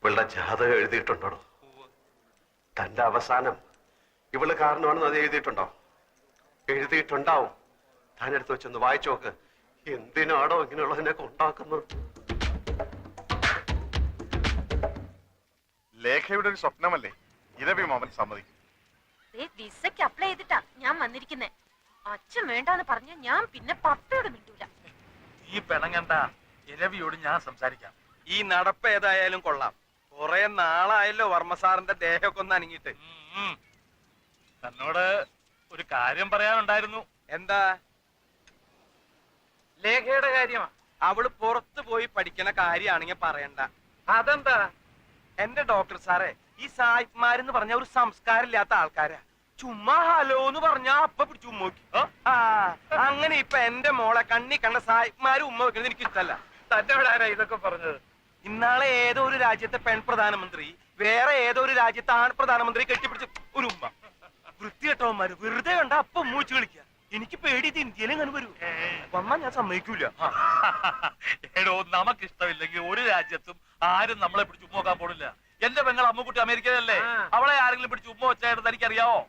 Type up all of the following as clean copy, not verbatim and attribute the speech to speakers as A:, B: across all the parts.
A: ഇവളുടെ ജാതകം എഴുതിയിട്ടുണ്ടോ? തന്റെ അവസാനം ഇവള് കാരണമാണെന്ന് അത് എഴുതിയിട്ടുണ്ടോ? എഴുതിയിട്ടുണ്ടാവും. താനെടുത്ത് വെച്ചൊന്ന് വായിച്ചു നോക്ക്. എന്തിനാണോ ഇങ്ങനെയുള്ളതിനൊക്കെ ഉണ്ടാക്കുന്നത്?
B: ലേഖയുടെ ഒരു സ്വപ്നമല്ലേ ഇരവി മാമൻ സമ്മതിക്കും.
C: വിസയ്ക്ക് അപ്ലൈ ചെയ്തിട്ടാ ഞാൻ വന്നിരിക്കുന്നേ. അച്ഛൻ വേണ്ടാന്ന് പറഞ്ഞ ഞാൻ പിന്നെ പപ്പയോട് മിണ്ടൂല.
D: ഈ പെണങ്ങണ്ട, ഇരവിയോട് ഞാൻ സംസാരിക്കാം.
E: ഈ നടപ്പ് ഏതായാലും കൊള്ളാം. കുറെ നാളായല്ലോ വർമ്മ സാറിന്റെ ദേഹമൊക്കെ ഒന്ന് അനങ്ങിട്ട്.
D: തന്നോട് ഒരു കാര്യം പറയാനുണ്ടായിരുന്നു.
E: എന്താ?
D: ലേഖയുടെ കാര്യമാ.
E: അവള് പുറത്തു പോയി പഠിക്കണ കാര്യാണെങ്കിൽ പറയണ്ട.
D: അതെന്താ?
E: എന്റെ ഡോക്ടർ സാറേ, ഈ സായിപ്പ്മാരെന്ന് പറഞ്ഞ ഒരു സംസ്കാരമില്ലാത്ത ആൾക്കാരാ. ചുമ്മാ ഹലോ എന്ന് പറഞ്ഞാ അപ്പൊ പിടിച്ചു ഉമ്മ വെക്കും. അങ്ങനെ ഇപ്പൊ എന്റെ മോളെ കണ്ണി കണ്ട സായിപ്പ്മാര് ഉമ്മ വെക്കുന്നത് എനിക്ക് ഇഷ്ടല്ല.
D: തന്നോടാരാ ഇതൊക്കെ പറഞ്ഞത്?
E: ഇന്നാളെ ഏതോ ഒരു രാജ്യത്തെ പെൺ പ്രധാനമന്ത്രി വേറെ ഏതോ ഒരു രാജ്യത്തെ ആൺ പ്രധാനമന്ത്രി കെട്ടിപ്പിടിച്ച് ഒരു ഉമ്മ. വൃത്തികെട്ടവന്മാര് വെറുതെ കണ്ട അപ്പൊ ഉമ്മ വെച്ച് കളിക്കുക. എനിക്ക് പേടി ഇത് ഇന്ത്യയിലും അങ്ങനെ വരൂ. വന്നാ ഞാൻ സമ്മതിക്കൂല.
D: എടോ, നമുക്കിഷ്ടമില്ലെങ്കിൽ ഒരു രാജ്യത്തും ആരും നമ്മളെ പിടിച്ച് ഉമ്മ നോക്കാൻ പോണില്ല. എന്റെ പെങ്ങൾ അമ്മുക്കുട്ടി അമേരിക്കയിലല്ലേ? അവളെ ആരെങ്കിലും പിടിച്ച് ഉമ്മ വെച്ചായിട്ട് എനിക്കറിയാവോ?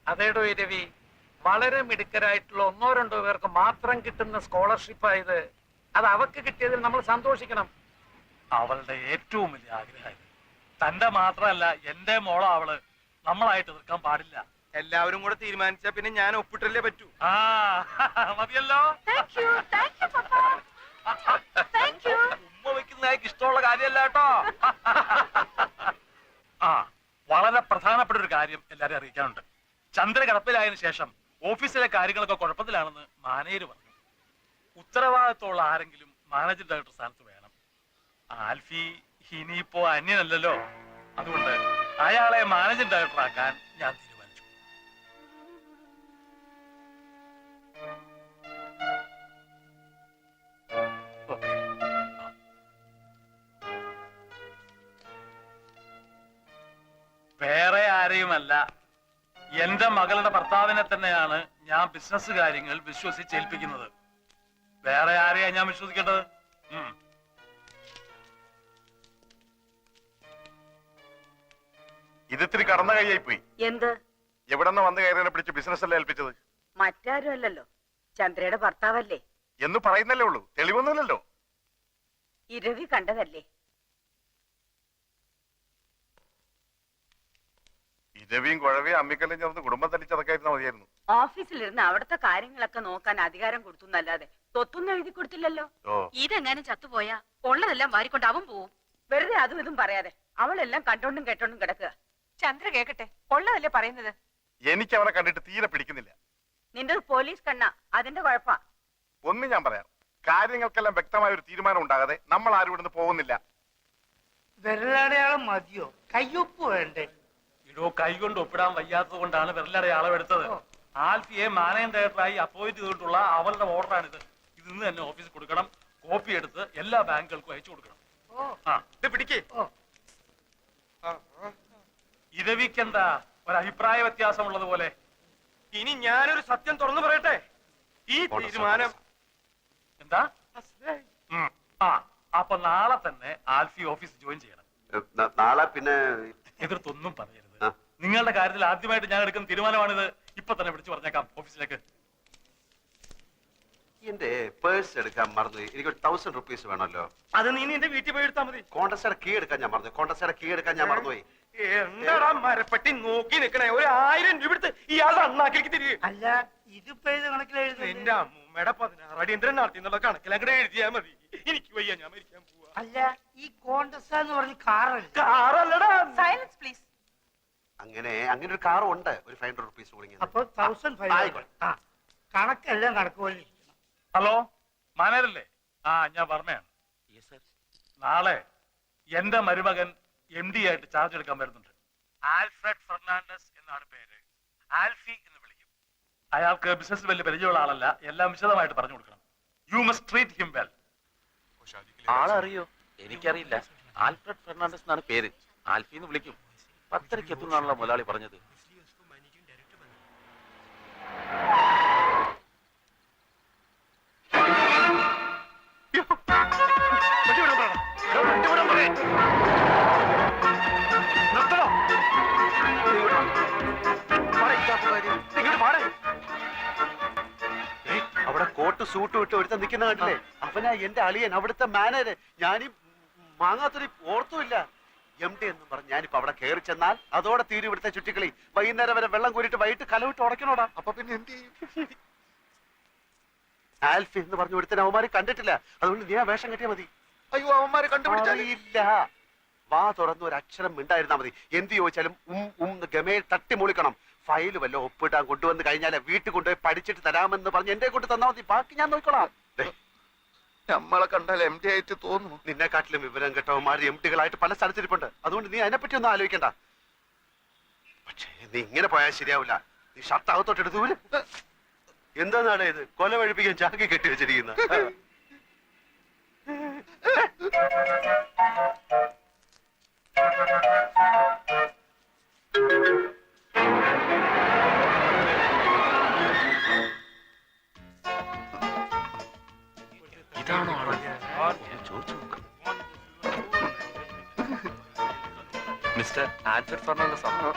F: അതേടോ രവി, വളരെ മിടുക്കരായിട്ടുള്ള 1-2 പേർക്ക് മാത്രം കിട്ടുന്ന സ്കോളർഷിപ്പായത്. അത് അവക്ക് കിട്ടിയതിൽ നമ്മൾ സന്തോഷിക്കണം.
D: അവളുടെ ഏറ്റവും വലിയ ആഗ്രഹം തന്റെ മാത്രമല്ല, എന്റെ മോള അവള്. നമ്മളായിട്ട് എതിർക്കാൻ പാടില്ല.
E: എല്ലാവരും കൂടെ തീരുമാനിച്ചാ പിന്നെ ഞാൻ ഒപ്പിട്ടല്ലേ പറ്റൂ.
D: മതിയല്ലോ. ഉമ്മ വെക്കുന്നതായിട്ട് ഇഷ്ടമുള്ള കാര്യമല്ല കേട്ടോ. വളരെ പ്രധാനപ്പെട്ട ഒരു കാര്യം എല്ലാരും അറിയിക്കാനുണ്ട്. ചന്ദ്ര കിടപ്പിലായതിനു ശേഷം ഓഫീസിലെ കാര്യങ്ങളൊക്കെ കുഴപ്പത്തിലാണെന്ന് മാനേജർ പറഞ്ഞു. ഉത്തരവാദിത്തമുള്ള ആരെങ്കിലും മാനേജിംഗ് ഡയറക്ടർ സ്ഥാനത്ത് വേണം. ആൽഫി ഇനിയിപ്പോ അന്യനല്ലല്ലോ. അതുകൊണ്ട് അയാളെ മാനേജിംഗ് ഡയറക്ടർ ആക്കാൻ ഞാൻ തീരുമാനിച്ചു. വേറെ ആരെയുമല്ല, എന്റെ മകളുടെ ഭർത്താവിനെ തന്നെയാണ് ഞാൻ ബിസിനസ് കാര്യങ്ങൾ വിശ്വസിച്ചേൽപ്പിക്കുന്നത്. വേറെ ആരെയാ ഞാൻ വിശ്വസിക്കേണ്ടത്?
B: ഇതിത്തിരി കടന്ന കൈയായി പോയി.
G: എന്ത്?
B: എവിടെന്ന് വന്ന് കയറിനെ പിടിച്ച് ബിസിനസ് അല്ലേ ഏൽപ്പിച്ചത്?
G: മറ്റാരും അല്ലല്ലോ, ചന്ദ്രയുടെ ഭർത്താവല്ലേ
B: എന്ന് പറയുന്നല്ലേ ഉള്ളൂ, തെളിവൊന്നുമില്ലല്ലോ.
G: ഇരവി കണ്ടതല്ലേ?
B: ഇരവിയും കുഴവിയും അമ്മിക്കല്ലും ചേർന്ന് കുടുംബം തല്ലിച്ചതൊക്കെയായിരുന്ന മതിയായിരുന്നു.
G: ഓഫീസിലിരുന്ന് അവിടുത്തെ കാര്യങ്ങളൊക്കെ നോക്കാൻ അധികാരം കൊടുത്തുന്നല്ലാതെ തൊത്തൊന്നും എഴുതി കൊടുത്തില്ലല്ലോ.
C: ഇതെങ്ങാനും ചത്തുപോയാ ഉള്ളതെല്ലാം വാരിക്കൊണ്ട് അവൻ പോവും.
G: വെറുതെ അതും ഇതും പറയാതെ അവളെല്ലാം കണ്ടോണ്ടും കേട്ടോണ്ടും കിടക്കുക.
C: ചന്ദ്ര കേക്കട്ടെ, ഉള്ളതല്ലേ പറയുന്നത്.
B: എനിക്ക് അവനെ കണ്ടിട്ട് തീരെ പിടിക്കുന്നില്ല.
G: നിന്റെ പോലീസ് കണ്ണ, അതിന്റെ കുഴപ്പാ.
B: ഒന്ന് ഞാൻ പറയാം, കാര്യങ്ങൾക്കെല്ലാം വ്യക്തമായ ഒരു തീരുമാനം ഉണ്ടാകാതെ നമ്മൾ ആരും ഇവിടുന്ന് പോകുന്നില്ല.
F: വിരലടയാളം മതിയോ? കയ്യൊപ്പ് വേണ്ടേ?
D: ഇടോ, കൈകൊണ്ട് ഒപ്പിടാൻ വയ്യാത്തത് കൊണ്ടാണ് വിരലടയാളം എടുത്തത്. ആൽഫിയെ മാനേജിംഗ് ഡയറക്ടറായി അപ്പോയിന്റ് ചെയ്തിട്ടുള്ള അവളുടെ ഓർഡറാണിത്. ഇത് ഇന്ന് തന്നെ ഓഫീസിൽ കൊടുക്കണം. കോപ്പി എടുത്ത് എല്ലാ ബാങ്കുകൾക്കും അയച്ചു കൊടുക്കണം.
E: പിടിക്കേ.
D: ഇരവിക്കെന്താ ഒരഭിപ്രായ വ്യത്യാസമുള്ളത് പോലെ?
E: ഇനി ഞാനൊരു സത്യം തുറന്നു പറയട്ടെ. ഈ തീരുമാനം
D: എന്താ? അപ്പൊ നാളെ തന്നെ ആൽഫി ഓഫീസ് ജോയിൻ ചെയ്യണം.
A: നാളെ പിന്നെ
D: എതിർത്തൊന്നും പറയരുത്. നിങ്ങളുടെ കാര്യത്തിൽ ആദ്യമായിട്ട് ഞാൻ എടുക്കുന്ന തീരുമാനമാണിത്. ഇപ്പൊ തന്നെ വിളിച്ചു പറഞ്ഞേക്കാം ഓഫീസിലേക്ക്.
A: എന്റെ പേഴ്സ് എടുക്കാൻ മറന്നുപോയി. എനിക്ക് 1000 റുപ്പീസ് വേണമല്ലോ.
E: അത് നീ എന്റെ വീട്ടിൽ പോയി എടുത്താൽ മതി.
A: കോണ്ടസയുടെ കീ എടുക്കാൻ ഞാൻ മറന്നുപോയി.
E: എന്താടാ മരപ്പെട്ടി നോക്കി നിക്കണേ? 1000 രൂപ എടുത്ത് ഇയാളുടെ അണ്ണാക്കിലേക്ക് തിരികെ.
F: അല്ല, ഇതിപ്പോ ഇത് കണക്കിലെഴുതി.
E: എന്റെ അമ്മൂമ്മയുടെ 16 അടിയന്തരം നടത്തി എന്നുള്ള കണക്കിൽ അങ്ങനെ എഴുതിയാ മതി. എനിക്ക് വയ്യ, ഞാൻ മരിക്കാൻ പോവാ.
F: അല്ല, ഈ കോണ്ടസ് എന്ന് പറഞ്ഞ കാറല്ല.
E: കാറല്ലടാ.
C: Silence please.
A: അങ്ങനെ ഒരു കാറും ഉണ്ട്. ഒരു 500 റുപ്പീസ് കൂടി.
F: അപ്പൊ 1500. കണക്കെല്ലാം കണക്ക് പോലെ ഇരിക്കണം.
D: ഹലോ, മാനേജരല്ലേ? ഞാൻ പറഞ്ഞാണ്. നാളെ എന്റെ മരുമകൻ MD ആയിട്ട് ചാർജ് എടുക്കാൻ വരുന്നുണ്ട്. ആൽഫ്രഡ് ഫെർണാണ്ടസ് എന്നാണ് പേര്. ആൽഫി എന്ന് വിളിക്കും. അയാൾക്ക് ബിസിനസ് വലിയ പരിചയമുള്ള ആളല്ല. എല്ലാം വിശദമായിട്ട് പറഞ്ഞു കൊടുക്കണം. You must treat him well.
H: ആളറിയോ? എനിക്കറിയില്ല. ആൽഫ്രഡ് ഫെർണാണ്ടസ് എന്നാണ് പേര്. ആൽഫി എന്ന് വിളിക്കും. 10:30 എത്തുന്നാണല്ലോ മുതലാളി പറഞ്ഞത്.
E: വണ്ടി വിടാൻ പറയണം.
A: സൂട്ട് വിട്ട് ഒരുത്ത നിൽക്കുന്ന കണ്ടില്ലേ? അവനാ എന്റെ അളിയൻ, അവിടുത്തെ മാനേജർ. ഞാനീ മാങ്ങാത്തൊരു ഓർത്തുമില്ല. MD എന്ന് പറഞ്ഞ് ഞാനിപ്പോ അവിടെ കയറി ചെന്നാൽ അതോടെ തീരും ഇവിടുത്തെ ചുറ്റിക്കളി. വൈകുന്നേരം വരെ വെള്ളം കോരിട്ട് വൈകിട്ട് കലവിട്ട് ഉടക്കണോടാ.
B: അപ്പൊ പിന്നെ എന്ത് ചെയ്യും?
A: ആൽഫി എന്ന് പറഞ്ഞ ഒരുത്തനെ അവന്മാര് കണ്ടിട്ടില്ല. അതുകൊണ്ട് നീ ആ വേഷം കെട്ടിയാ മതി.
B: അയ്യോ, അവന്മാരെ കണ്ടുപിടിച്ചാൽ
A: ഇല്ല, വാ തുറന്ന് ഒരു അക്ഷരം മിണ്ടായിരുന്നാ മതി. എന്ത് ചോദിച്ചാലും ഗമയിൽ തട്ടി മൂളിക്കണം. ഫയൽ വല്ല ഒപ്പിട്ടാൻ കൊണ്ടുവന്ന് കഴിഞ്ഞാൽ വീട്ടിൽ കൊണ്ടുപോയി പഠിച്ചിട്ട് തരാമെന്ന് പറഞ്ഞ് എന്റെ കൊണ്ട് തന്നാ മതി. ബാക്കി ഞാൻ നോക്കിക്കോളാം.
B: നമ്മളെ കണ്ടാൽ MD ആയിട്ട് തോന്നുന്നു.
A: നിന്നെക്കാട്ടിലും വിവരം കേട്ടവന്മാർ MD-കളായിട്ട് പല സ്ഥലത്തിരിപ്പുണ്ട്. അതുകൊണ്ട് നീ അതിനെപ്പറ്റി ഒന്നും ആലോചിക്കണ്ട. പക്ഷേ നീ ഇങ്ങനെ പോയാൽ ശരിയാവില്ല. നീ ഷർട്ട് അകത്തോട്ട് എടുത്തു വരും. എന്താന്നാണ് ഇത്? കൊല വഴിപ്പിക്കാൻ ചാക്കി കെട്ടി വെച്ചിരിക്കുന്ന.
H: ഇതാണോ ആള്? ചോദിച്ചു നോക്കാം. മിസ്റ്റർ ആൽഫ്രഡ് ഫെർണാണ്ടസ് ആണോ?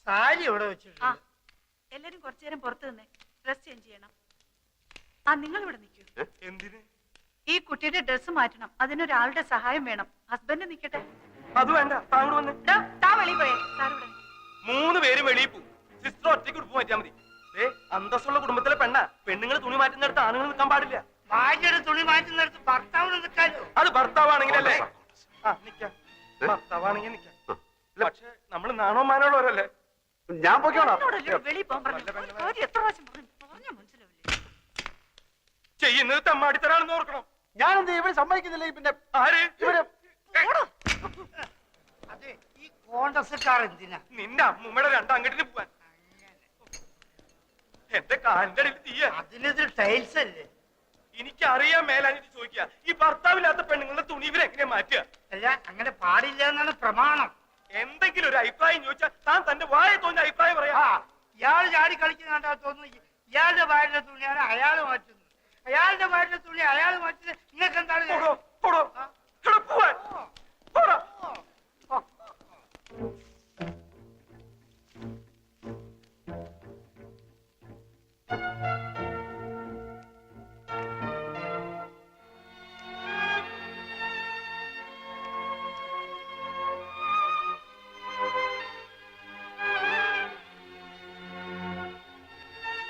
F: സാരി ഇവിടെ വെച്ചിട്ടുണ്ട്.
G: എല്ലാരും കുറച്ചു നേരം പുറത്തു നിന്നേ, ഡ്രസ് ചേഞ്ച് ചെയ്യണം. ആ, നിങ്ങൾ ഇവിടെ നിൽക്കൂ.
E: എന്തിന്?
G: ഈ കുട്ടിയുടെ ഡ്രസ്സ് മാറ്റണം. അതിനൊരാളുടെ സഹായം വേണം. ഹസ്ബൻഡ് നിൽക്കട്ടെ.
E: അത് വേണ്ട, താങ്കൾ വന്ന്.
G: താ വെളിയിൽ പോയേ. സാർ ഇവിടെ നിൽക്ക്.
E: 3 പേര് വെളിയിൽ പോകും. സിസ്റ്റർ ഒറ്റയ്ക്ക് ഉടുപ്പ് മാറ്റിയാൽ മതി. അന്തസ്സുള്ള കുടുംബത്തിലെ പെണ്ണുങ്ങൾ തുണി മാറ്റുന്നിടത്ത് ആണുങ്ങൾ നിൽക്കാൻ പാടില്ല.
F: ഭാര്യയുടെ തുണി മാറ്റുന്നിടത്ത് ഭർത്താവിന് നിൽക്കാലോ?
E: അത് ഭർത്താവാണെങ്കിലല്ലേ? ആ, നിക്കാം. ഭർത്താവാണെങ്കിൽ നിക്കാം. പക്ഷെ നമ്മൾ നാണോ മാനോളവരല്ലേ?
A: ഞാൻ പോയിക്കോളാം.
G: എന്നോടല്ലേ വെളിയിൽ പോകാൻ പറഞ്ഞു? ഒരു കാര്യം എത്ര പ്രാവശ്യം പറഞ്ഞാ മനസ്സിലാവില്ലേ?
E: ചെയ്യുന്നത് തെമ്മാടിത്തരാണെന്ന് ഓർക്കണം.
A: ഞാനെന്ത് ഇവിടെ സമ്മതിക്കുന്നില്ല. പിന്നെ
E: ആര്?
A: ഇവര്
F: അതെ, ഈ കോൺഗ്രസ്സുകാർ എന്തിനാ?
E: നിന്റെ അമ്മൂമ്മയുടെ 2 അങ്കട്ടിന് പോവാൻ. എന്റെ കാലിന്റെ അടിയിൽ തീയ.
F: അതിനിത് ടൈൽസ് അല്ലേ?
E: എനിക്കറിയാൻ മേലാഞ്ഞിട്ട് ചോദിക്കുക, ഈ ഭർത്താവില്ലാത്ത പെണ്ണുങ്ങളുടെ തുണി ഇവരെങ്ങനെ മാറ്റുക?
F: അല്ല, അങ്ങനെ പാടില്ല എന്നാണ് പ്രമാണം.
E: എന്തെങ്കിലും ഒരു അഭിപ്രായം ചോദിച്ചാൽ താൻ തന്റെ വായ തോന്നിയ അഭിപ്രായം പറയാ.
F: ഇയാൾ ചാടി കളിക്കുന്ന കണ്ടാ തോന്നുന്നു ഇയാളുടെ ഭാര്യയുടെ തുണിയാണ് അയാൾ മാറ്റുന്നത്. അയാളുടെ ഭാര്യയുടെ തുണി അയാൾ മാറ്റുന്നത്. നിങ്ങൾക്ക് എന്താണ്?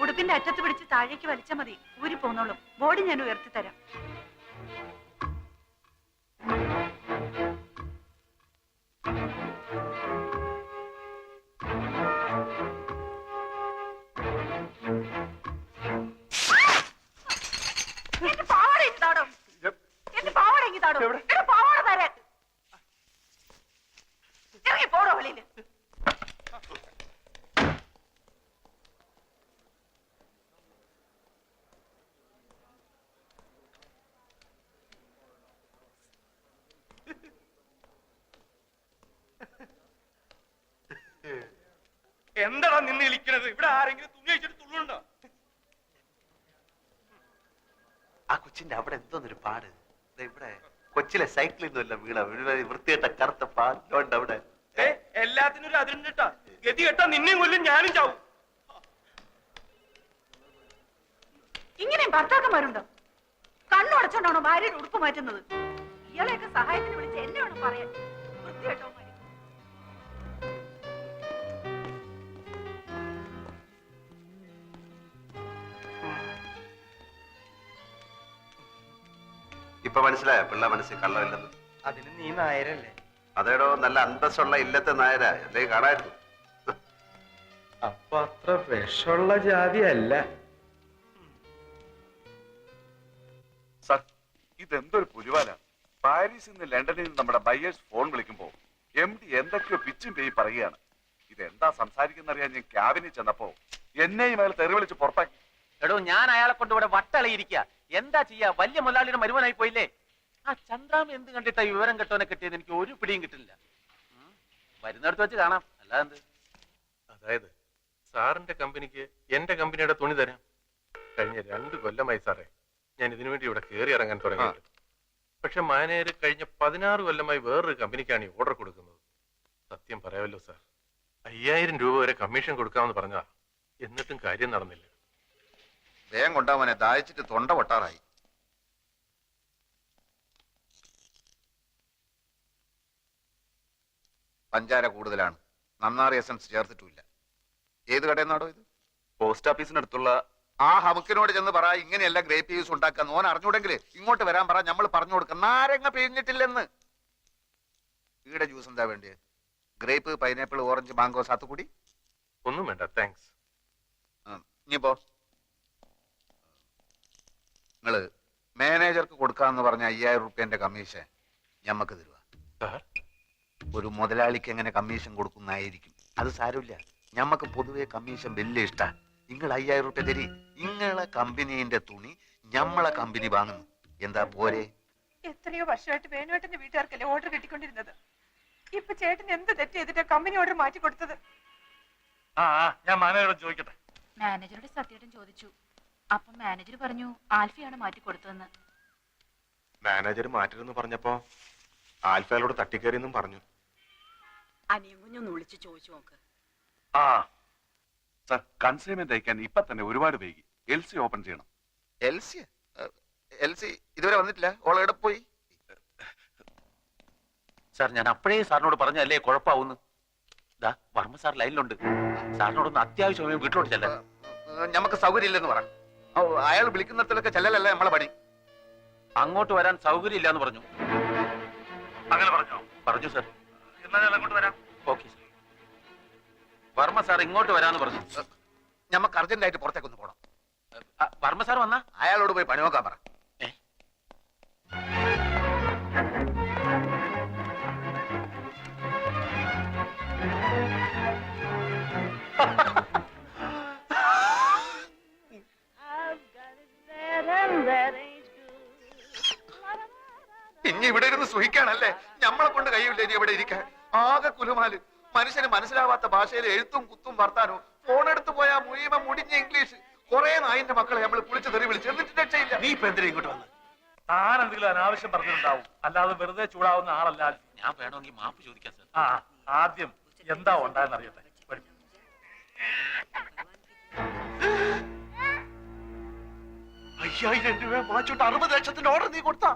G: ഉടുപ്പിന്റെ അറ്റത്ത് പിടിച്ച് താഴേക്ക് വലിച്ചാൽ മതി. ഊരി പോന്നോളും. ബോഡി ഞാൻ ഉയർത്തി തരാം. എന്റെ പാവാട എനിക്ക് താടോ. എന്റെ പാവാട എനിക്ക് താടോ. എന്റെ പാവാട തരാൻ. ഇറങ്ങി പോടോ വെളിയില്.
E: എന്താടാ നിന്ന് വിളിക്കണത്? ഇവിടെ ആരെങ്കിലും തുണി അഴിച്ചിട്ട് തുള്ളുണ്ടോ?
A: ആ കൊച്ചിന്റെ അവിടെ എന്തോന്നൊരു പാട്. ഇവിടെ കൊച്ചിലെ സൈക്കിളിൽ നിന്നല്ല വീണ വൃത്തികെട്ട കറുത്ത പാലുണ്ട് അവിടെ.
E: എല്ലാത്തിനും ഒരു അതിരുണ്ട് കേട്ടാ. ഗതി കേട്ടാ നിന്നെയും കൊല്ലും, ഞാനും ചാവും.
G: ഇങ്ങനെയും ഭർത്താക്കന്മാരുണ്ടോ? കണ്ണു അടച്ചോണ്ടാണോ ഭാര്യയുടെ ഉടുപ്പ് മാറ്റുന്നത്? ഇയാളെയൊക്കെ സഹായത്തിന് വിളിച്ച് എന്നെ വേണം പറയാൻ. വൃത്തികെട്ടോ മാരി.
A: ഇപ്പൊ മനസ്സിലായോ പിള്ള മനസ്സിൽ കള്ളമില്ലെന്ന്?
E: അതിന് നീ നായരല്ലേ?
A: അതേടോ, നല്ല അന്തസ്സുള്ള ഇല്ലത്തെ നായരാ. അല്ലേ കാണായിരുന്നു.
E: അപ്പൊ അത്ര വിഷമുള്ള ജാതി അല്ല.
B: സർ, ഇതെന്തൊരു പുലിവാല. പാരീസിൽ നിന്ന് ലണ്ടനിൽ നിന്ന് നമ്മുടെ ബയേഴ്സ് ഫോൺ വിളിക്കുമ്പോ MD എന്തൊക്കെയോ പിച്ചും പേയി പറയുകയാണ്. ഇതെന്താ സംസാരിക്കുന്നറിയാൻ ഞാൻ ക്യാബിനിൽ ചെന്നപ്പോ എന്നെയും അയാൾ തെറി വിളിച്ച് പുറത്താക്കി.
H: എടോ, ഞാൻ അയാളെ കൊണ്ട് ഇവിടെ വട്ടളയിരിക്കുക. എന്താ ചെയ്യാ? വലിയ മുതലാളിയുടെ മരുമനായി പോയില്ലേ? ആ ചന്ദ്രാമ എന്ത് കണ്ടിട്ടാ വിവരം കെട്ടോനെ കിട്ടിയത്? എനിക്ക് ഒരു പിടിയും കിട്ടില്ല. വരുന്നിടത്ത് വെച്ച് കാണാം. അല്ലാതെ
A: അതായത്
I: സാറിന്റെ കമ്പനിക്ക് എന്റെ കമ്പനിയുടെ തുണി തരാം. കഴിഞ്ഞ 2 കൊല്ലമായി സാറേ ഞാൻ ഇതിനു വേണ്ടി ഇവിടെ കയറി ഇറങ്ങാൻ തുടങ്ങിയിട്ട്. പക്ഷെ മാനേജർ കഴിഞ്ഞ 16 കൊല്ലമായി വേറൊരു കമ്പനിക്കാണ് ഈ ഓർഡർ കൊടുക്കുന്നത്. സത്യം പറയാമല്ലോ സാർ, 5000 രൂപ വരെ കമ്മീഷൻ കൊടുക്കാമെന്ന് പറഞ്ഞതാ. എന്നിട്ടും കാര്യം നടന്നില്ല.
J: വേഗം കൊണ്ടാവനെ, ദാഹിച്ചിട്ട് തൊണ്ട പൊട്ടാറായി. പഞ്ചാര കൂടുതലാണ്, നന്നാറി എസൻസ് ചേർത്തിട്ടില്ല. ഏത് കടയിൽ നിന്നാടോ ഇത്?
B: പോസ്റ്റ് ഓഫീസിനടുത്തുള്ള
J: ആ ഹമുക്കിനോട് ചെന്ന് പറ, ഇങ്ങനെയല്ല ഗ്രേപ്പ് ജ്യൂസ് ഉണ്ടാക്കാൻ. ഓൻ അറിഞ്ഞൂടെങ്കിൽ ഇങ്ങോട്ട് വരാൻ പറ, നമ്മൾ പറഞ്ഞു കൊടുക്കാം. നാരങ്ങ പിഴിഞ്ഞിട്ടില്ലെന്ന്. ഈടെ ജ്യൂസ് എന്താ വേണ്ടിയത്? Grape, pineapple, orange, mango, sathukudi?
I: ഒന്നും വേണ്ട, താങ്ക്സ്.
J: ഇനിയിപ്പോ നിങ്ങള് മാനേജർക്ക് കൊടുക്കാന്ന് പറഞ്ഞ 5000 റുപ്യന്റെ കമ്മീഷൻ ഞമ്മക്ക് തരുക.
I: സാർ,
J: ഒരു മുതലാളിക്ക് എങ്ങനെ കമ്മീഷൻ കൊടുക്കുന്നതായിരിക്കും. അത് സാരമില്ല, ഞമ്മക്ക് പൊതുവെ കമ്മീഷൻ വലിയ ഇഷ്ടാ. നിങ്ങൾ 5000 റുപ്യ തരി. നിങ്ങളെ കമ്പനീന്റെ തുണി ഞമ്മളെ കമ്പനി വാങ്ങുന്നു. എന്താ പോരെ?
G: എത്രയോ വർഷമായിട്ട് വേണുവേട്ടന്റെ വീട്ടുകാർക്കല്ലേ ഓർഡർ കിട്ടിക്കൊണ്ടിരുന്നത്. ഇപ്പൊ ചേട്ടൻ എന്ത് തെറ്റ് ചെയ്തിട്ട് കമ്പനി ഓർഡർ മാറ്റി കൊടുത്തത്?
D: ഞാൻ മാനേജരോട് ചോദിക്കട്ടെ.
C: മാനേജറുടെ സത്യേട്ടൻ ചോദിച്ചു. അപ്പൊ മാനേജർ പറഞ്ഞു ആൽഫിയാണ് മാറ്റി കൊടുത്തതെന്ന്.
I: മാനേജർ മാറ്റരുതെന്ന് പറഞ്ഞപ്പോ ആൽഫയോട് തട്ടിക്കേറിയെന്നും പറഞ്ഞു.
G: അനിയും കുഞ്ഞൊന്ന് വിളിച്ച് ചോദിച്ചു നോക്ക്.
B: സർ, കൺസൈൻമെന്റ് അയക്കാൻ ഇപ്പൊ തന്നെ ഒരുപാട് വൈകി. LC ഓപ്പൺ ചെയ്യണം.
J: എൽസി ഇതുവരെ വന്നിട്ടില്ല. ഓൾ എവിടെ പോയി?
H: സാർ, ഞാൻ അപ്പോഴേ സാറിനോട് പറഞ്ഞല്ലേ കുഴപ്പമാവുന്നു. ദാ വർമ്മ സാർ ലൈനിലുണ്ട്. സാറിനോടൊന്ന് അത്യാവശ്യം വീട്ടിലോട്ട് ചെല്ലാൻ.
J: ഞമ്മക്ക് സൗകര്യം ഇല്ലെന്ന് പറ. അയാൾ വിളിക്കുന്നിടത്തിലൊക്കെ ചെല്ലലല്ലേ നമ്മളെ പണി.
H: അങ്ങോട്ട് വരാൻ സൗകര്യം ഇല്ലാന്ന് പറഞ്ഞു.
D: അങ്ങനെ പറഞ്ഞോ?
H: പറഞ്ഞു സാർ.
D: എന്നാ ഞാൻ അങ്ങോട്ട് വരാം.
H: Okay sir. വർമ്മ സാർ ഇങ്ങോട്ട് വരാന്ന് പറഞ്ഞു.
J: ഞമ്മക്ക് അർജന്റായിട്ട് പുറത്തേക്കൊന്ന് പോണം.
H: വർമ്മ സാർ വന്നാ
J: അയാളോട് പോയി പണി നോക്കാൻ പറ. ഇനി ഇവിടെ ഇരുന്ന് സുഖിക്കാണല്ലേ? ഞമ്മളെ കൊണ്ട് കഴിയില്ല ഇനി ഇവിടെ ഇരിക്കാൻ. ആകെ കുലുമാല്. മനുഷ്യന് മനസ്സിലാവാത്ത ഭാഷയിൽ എഴുത്തും കുത്തും വർത്താനോ. ഫോണെടുത്ത് പോയാ മുഴുവൻ മുടിഞ്ഞ ഇംഗ്ലീഷ്. കുറെ നായിന്റെ മക്കളെ നമ്മൾ കുളിച്ച് തെറി വിളിച്ച് എന്നിട്ട് രക്ഷയില്ല.
A: നീ ഇപ്പൊ എന്തിനാ ഇങ്ങോട്ട് വന്ന്?
D: താൻ എന്തെങ്കിലും അനാവശ്യം പറഞ്ഞിട്ടുണ്ടാവും. അല്ലാതെ വെറുതെ ചൂടാവുന്ന ആളല്ല.
H: ഞാൻ വേണമെങ്കിൽ മാപ്പ് ചോദിക്കാം സാർ.
D: ആദ്യം എന്താ ഉണ്ടായെന്ന് അറിയട്ടെ. വരൂ.
A: 5000 രൂപ വാങ്ങിച്ചോട്ട് 60 ലക്ഷത്തിന്റെ ഓർഡർ നീ കൊടുത്താ?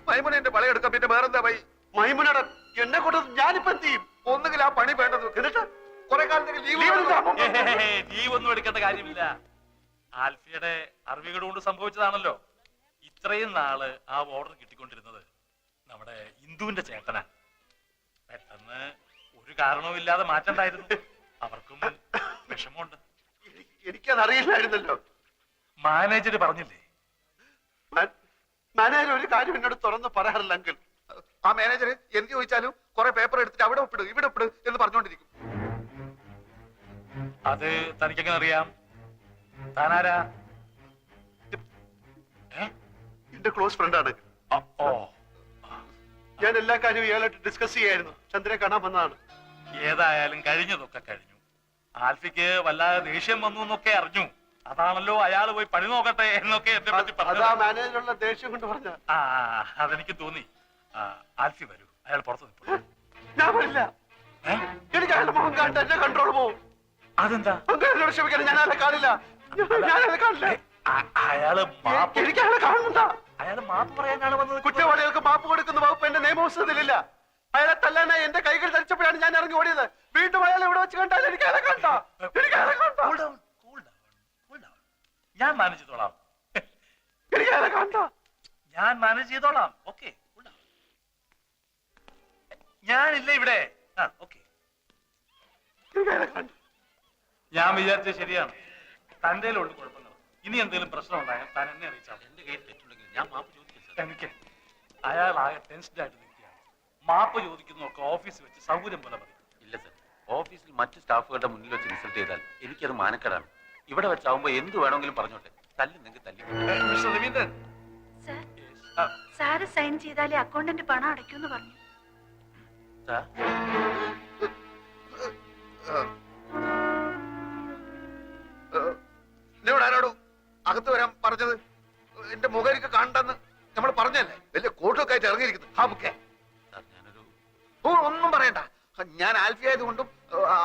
J: മൈമുന എന്റെ പളയെടുക്കാം. പിന്നെ വേറെന്താ പോയി?
A: മൈമുനയുടെ എന്നെ കൊണ്ട് ഞാനിപ്പോ എന്ത് ചെയ്യും?
J: ഒന്നുകിൽ ആ പണി വേണ്ടത്, എന്നിട്ട് കുറെ കാലത്തേക്ക് ലീവ്
D: ലീവ് ഒന്നും എടുക്കേണ്ട കാര്യമില്ല. ആൽഫിയുടെ അറിവുകൾ കൊണ്ട് സംഭവിച്ചതാണല്ലോ. ഇത്രയും നാള് ആ ഓർഡർ കിട്ടിക്കൊണ്ടിരുന്നത് നമ്മുടെ ഇന്ദുവിന്റെ ചേട്ടനാ. പെട്ടെന്ന് ഒരു കാരണവുമില്ലാതെ മാറ്റണ്ടായിരുന്നു. അവർക്കും വിഷമമുണ്ട്.
A: എനിക്കത് അറിയില്ലായിരുന്നല്ലോ.
D: മാനേജർ പറഞ്ഞില്ലേ?
A: മാനേജർ ഒരു കാര്യം എന്നോട് തുറന്ന് പറയാറില്ല അങ്കിൾ.
J: ആ മാനേജർ എന്ത് ചോദിച്ചാലും കുറെ പേപ്പർ എടുത്തിട്ട് അവിടെ ഒപ്പിട് ഇവിടെ ഒപ്പിട് എന്ന് പറഞ്ഞോണ്ടിരിക്കും.
D: അത് തനിക്കെങ്ങനെ അറിയാം? താനാരാ?
A: എന്റെ ക്ലോസ് ഫ്രണ്ടാണ്.
D: ഓ,
A: ഞാൻ എല്ലാ കാര്യവും ഇയാളായിട്ട് ഡിസ്കസ് ചെയ്യായിരുന്നു. ചന്ദ്രനെ കാണാൻ വന്നതാണ്.
D: ഏതായാലും കഴിഞ്ഞതൊക്കെ കഴിഞ്ഞു. ആൽഫിക്ക് വല്ലാതെ ദേഷ്യം വന്നു എന്നൊക്കെ അറിഞ്ഞു. അതാണല്ലോ അയാൾ പോയി പണി നോക്കട്ടെ എന്നൊക്കെ എന്നെ പറ്റി പറഞ്ഞു.
A: അതാ മാനേജറുള്ള ദേഷ്യം കൊണ്ട് പറഞ്ഞ.
D: അതെനിക്ക് തോന്നി. ആൽഫി വരൂ, അയാൾ പുറത്ത് നിൽപ്പു.
A: ഞാൻ വരില്ല. എനിക്ക് അയാളുടെ മുഖം കാണട്ടെ, എന്നെ കൺട്രോൾ പോവും.
D: അതെന്താ?
A: എന്നോട് ക്ഷമിക്കണം, ഞാൻ അയാളെ കാണില്ല. ഞാൻ അയാളെ കാണില്ല. എനിക്ക് അയാളെ കാണുന്നുണ്ടാ?
D: അയാൾ മാപ്പ് പറയാനാണ് വന്നത്.
A: കുറ്റവാളികൾക്ക് മാപ്പ് കൊടുക്കുന്ന വകുപ്പ് എന്റെ നിയമപുസ്തകത്തിലില്ല. അയാളെ തല്ലാനായി എന്റെ കൈകൾ ധരിച്ചപ്പോഴാണ് ഞാൻ ഇറങ്ങി ഓടിയത്. വീണ്ടും അയാളെ ഇവിടെ വെച്ച് കണ്ടാൽ എനിക്ക് അയാളെ കണ്ട. എനിക്ക് അയാളെ കണ്ട.
D: ഞാൻ മാനേജ് ചെയ്തോളാം.
A: എനിക്ക് അയാളെ കണ്ട.
D: ഞാൻ മാനേജ് ചെയ്തോളാം. ഓക്കെ, ഞാനില്ല ഇവിടെ. ഓക്കെ, ഞാൻ വിചാരിച്ചത് ശരിയാണ്. തന്റെ ഉള്ളു കുഴപ്പങ്ങൾ. ഇനി എന്തെങ്കിലും പ്രശ്നം ഉണ്ടായാൽ താൻ എന്നെ അറിയിച്ചാൽ.
H: എന്റെ കയ്യിൽ തെറ്റുണ്ടെങ്കിൽ ഞാൻ മാപ്പ് ചോദിക്കാം സാർ.
D: എനിക്ക് അയാൾ ആകെ ടെൻസ്ഡ് ആയിട്ട് നിൽക്കുകയാണ്. മാപ്പ് ചോദിക്കുന്നതൊക്കെ ഓഫീസിൽ വെച്ച് സൗകര്യം പോലെ മതി.
H: ഇല്ല സാർ, ഓഫീസിൽ മറ്റ് സ്റ്റാഫുകളുടെ മുന്നിൽ വെച്ച് ഇൻസൾട്ട് ചെയ്താൽ എനിക്കത് മാനക്കേടാണ്. ഇവിടെ വെച്ചാവുമ്പോ എന്ത് വേണമെങ്കിലും പറഞ്ഞോട്ടെ. തല്ലി നിങ്ങൾക്ക് തല്ലി.
D: മിസ്റ്റർ രവീന്ദ്രൻ,
G: സാറ് സൈൻ ചെയ്താലേ അക്കൗണ്ടന്റ് പണം അടയ്ക്കുമെന്ന് പറഞ്ഞു.
H: സാർ,
J: അകത്ത് വരാൻ പറഞ്ഞത്? എന്റെ മുഖം എനിക്ക് കണ്ടെന്ന് നമ്മൾ പറഞ്ഞല്ലേ? വലിയ കോട്ടൊക്കെ ആയിട്ട് ഇറങ്ങിയിരിക്കുന്നു. ഹാബുക്കെ
H: സാർ ഞാനൊരു
J: ഒന്നും പറയണ്ട. ഞാൻ ആൽഫി ആയതുകൊണ്ടും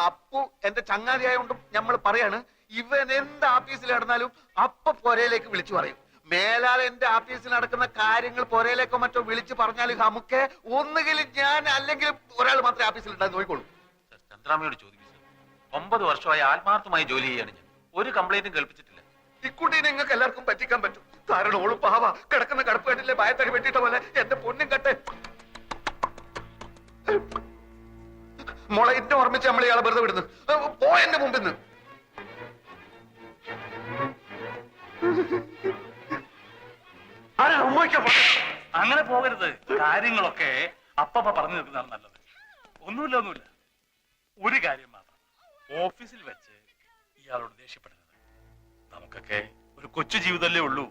J: അപ്പു എന്റെ ചങ്ങാതി ആയതുകൊണ്ടും നമ്മൾ പറയാണ്, ഇവൻ എന്ത് ഓഫീസിൽ നടന്നാലും അപ്പ പൊരയിലേക്ക് വിളിച്ചു പറയും. മേലാൽ എന്റെ ഓഫീസിൽ നടക്കുന്ന കാര്യങ്ങൾ പൊരയിലേക്കോ മറ്റോ വിളിച്ചു പറഞ്ഞാൽ നമുക്ക് ഒന്നുകിൽ ഞാൻ അല്ലെങ്കിൽ ഒരാൾ മാത്രമേ ഓഫീസിൽ ഉണ്ടാകും നോക്കിക്കോളൂ.
H: സാർ ചന്ദ്രാമയോട് ചോദിക്കും സാർ. 9 വർഷമായി ആത്മാർത്ഥമായി ജോലി ചെയ്യാണ് ഞാൻ. ഒരു കംപ്ലൈന്റും കേൾപ്പിച്ചിട്ടില്ല.
J: ഇക്കുട്ടീനെ നിങ്ങൾക്ക് എല്ലാവർക്കും പറ്റിക്കാൻ പറ്റും. കാരണം ഓള് പാവ കിടക്കുന്ന കടപ്പ് കണ്ടില്ലേ, ഭയത്തടി വെട്ടിയിട്ട പോലെ. എന്റെ പൊന്നും കട്ടെ മോളെ, എന്നെ ഓർമ്മിച്ച് നമ്മൾ ഇയാളെ വെറുതെ വിടുന്നു. പോ എന്റെ മുമ്പിൽ നിന്ന്.
D: അങ്ങനെ പോകരുത്. കാര്യങ്ങളൊക്കെ അപ്പപ്പ പറഞ്ഞു നിൽക്കുന്നതാണ് നല്ലത്. ഒന്നുമില്ല. ഒരു കാര്യം മാത്രം, ഓഫീസിൽ വെച്ച് ഇയാളോട് ദേഷ്യപ്പെടരുത്. നമുക്കൊക്കെ ഒരു കൊച്ചു ജീവിതമല്ലേ ഉള്ളൂ.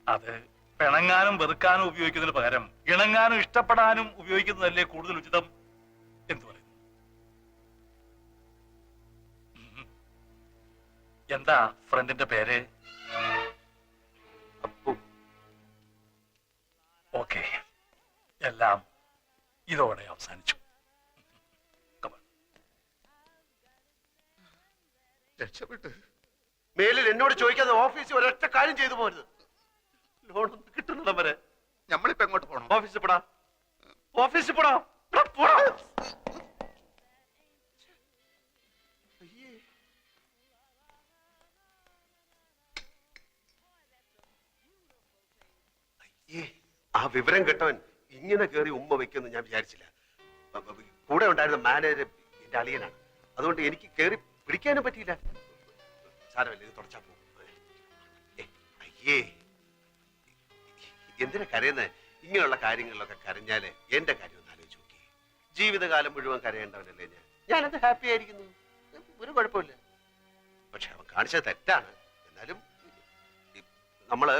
D: അത് പിണങ്ങാനും വെറുക്കാനും ഉപയോഗിക്കുന്നതിന് പകരം ഇണങ്ങാനും ഇഷ്ടപ്പെടാനും ഉപയോഗിക്കുന്നതല്ലേ കൂടുതൽ ഉചിതം എന്ന് പറയുന്നു. എന്താ ഫ്രണ്ടിന്റെ പേര്? ഓക്കെ, എല്ലാം ഇതോടെ അവസാനിച്ചു.
J: രക്ഷപ്പെട്ട്
A: മേലിൽ എന്നോട് ചോദിക്കാതെ ഓഫീസിൽ ഒരൊറ്റ കാര്യം ചെയ്തു പോരുത്. ലോൺ കിട്ടുന്നിടം വരെ
J: നമ്മളിപ്പോ എങ്ങോട്ട് പോകണം?
A: ഓഫീസിൽ പോടാ. ഓഫീസിൽ പോടാ. ഇവിടെ പോടാ. ആ വിവരം കേട്ടവൻ ഇങ്ങനെ കയറി ഉമ്മ വെക്കുമെന്ന് ഞാൻ വിചാരിച്ചില്ല. കൂടെ ഉണ്ടായിരുന്ന മാനേജർ എന്റെ അളിയനാണ്. അതുകൊണ്ട് എനിക്ക് കയറി പിടിക്കാനും പറ്റിയില്ല. സാരമല്ല, ഇത് തുടച്ചാ പോകും. അയ്യേ, എന്തിനാ കരയുന്നത്? ഇങ്ങനെയുള്ള കാര്യങ്ങളിലൊക്കെ കരഞ്ഞാല് എന്റെ കാര്യം ഒന്ന് ആലോചിച്ച് നോക്കി. ജീവിതകാലം മുഴുവൻ കരയേണ്ടവനല്ലേ ഞാൻ. ഞാനത് ഹാപ്പി ആയിരിക്കുന്നു, ഒരു കുഴപ്പമില്ല. പക്ഷെ അവൻ കാണിച്ചത് തെറ്റാണ്. എന്നാലും നമ്മള്